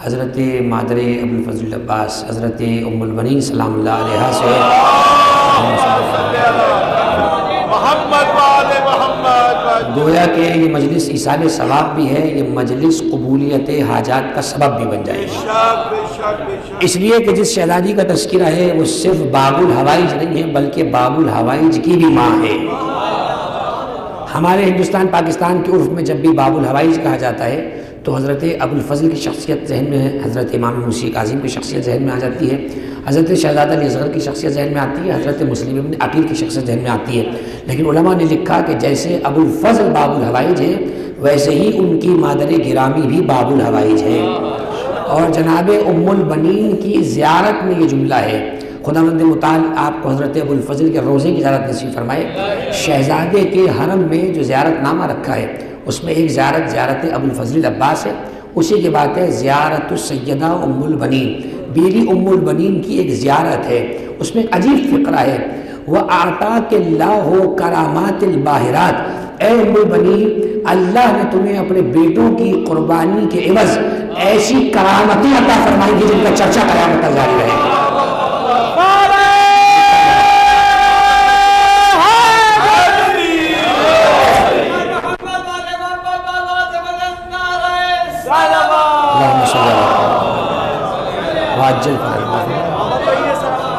حضرت مادر ابوالفضل عباس حضرت ام البنین سلام اللہ علیہ سے گویا کہ یہ مجلس ایصال ثواب بھی ہے، یہ مجلس قبولیت حاجات کا سبب بھی بن جائے گا، اس لیے کہ جس شہزادی کا تذکرہ ہے وہ صرف باب الحوائج نہیں ہے بلکہ باب الحوائج کی بھی ماں ہے۔ ہمارے ہندوستان پاکستان کے عرف میں جب بھی باب الحوائج کہا جاتا ہے تو حضرت ابوالفضل کی شخصیت ذہن میں ہے، حضرت امام موسی کاظم کی شخصیت ذہن میں آ جاتی ہے، حضرت شہزادہ علی اصغر کی شخصیت ذہن میں آتی ہے، حضرت مسلم ابن عقیل کی شخصیت ذہن میں آتی ہے، لیکن علماء نے لکھا کہ جیسے ابوالفضل باب الحوائج ہے ویسے ہی ان کی مادر گرامی بھی باب الحوائج ہے۔ اور جناب ام البنین کی زیارت میں یہ جملہ ہے، خداوند متعال آپ کو حضرت ابوالفضل کے روضے کی زیارت نصیب فرمائے۔ شہزادے کے حرم میں جو زیارت نامہ رکھا ہے اس میں ایک زیارت ابوالفضل عباس ہے، اسی کے بعد ہے زیارت السیدہ ام البنین، بیوی ام البنین کی ایک زیارت ہے، اس میں ایک عجیب فقرہ ہے، وَأَعْطَاكَ اللَّهُ كَرَامَاتِ الْبَاهِرَاتِ، اے ام البنین اللہ نے تمہیں اپنے بیٹوں کی قربانی کے عوض ایسی کرامتیں عطا فرمائی گی جن کا چرچا قیامت تک جاری رہے گا۔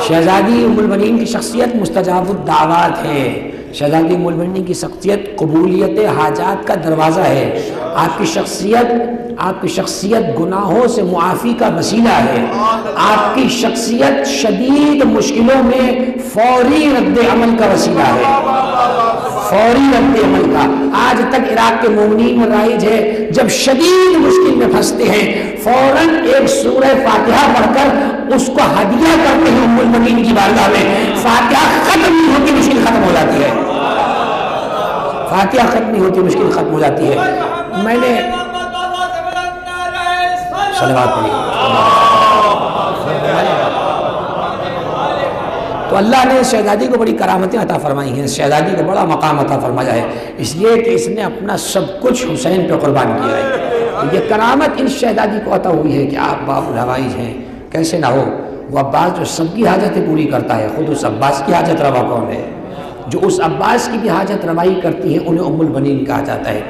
شہزادی ام البنین کی شخصیت مستجاب الدعوات ہے، شہزادی ام البنین کی شخصیت قبولیت حاجات کا دروازہ ہے، آپ کی شخصیت گناہوں سے معافی کا وسیلہ ہے، آپ کی شخصیت شدید مشکلوں میں فوری رد عمل کا وسیلہ ہے، فوری رد عمل کا۔ آج تک عراق کے مومنین میں رائج ہے جب شدید مشکل میں پھنستے ہیں فوراً ایک سورہ فاتحہ پڑھ کر اس کو ہدیہ کرتے ہیں ام البنین کی بارگاہ میں، فاتحہ ختم نہیں ہوتی مشکل ختم ہو جاتی ہے، فاتحہ ختم نہیں ہوتی مشکل ختم ہو جاتی ہے۔ میں نے صلوات پڑھی تو اللہ نے شہزادی کو بڑی کرامتیں عطا فرمائی ہیں، شہزادی کو بڑا مقام عطا فرمایا ہے، اس لیے کہ اس نے اپنا سب کچھ حسین پہ قربان کیا ہے۔ یہ کرامت اس شہزادی کو عطا ہوئی ہے کہ آپ باب الحوائج ہیں، کیسے نہ ہو، وہ عباس جو سب کی حاجتیں پوری کرتا ہے، خود اس عباس کی حاجت روا کون ہے؟ جو اس عباس کی بھی حاجت روائی کرتی ہے انہیں ام البنین کہا جاتا ہے۔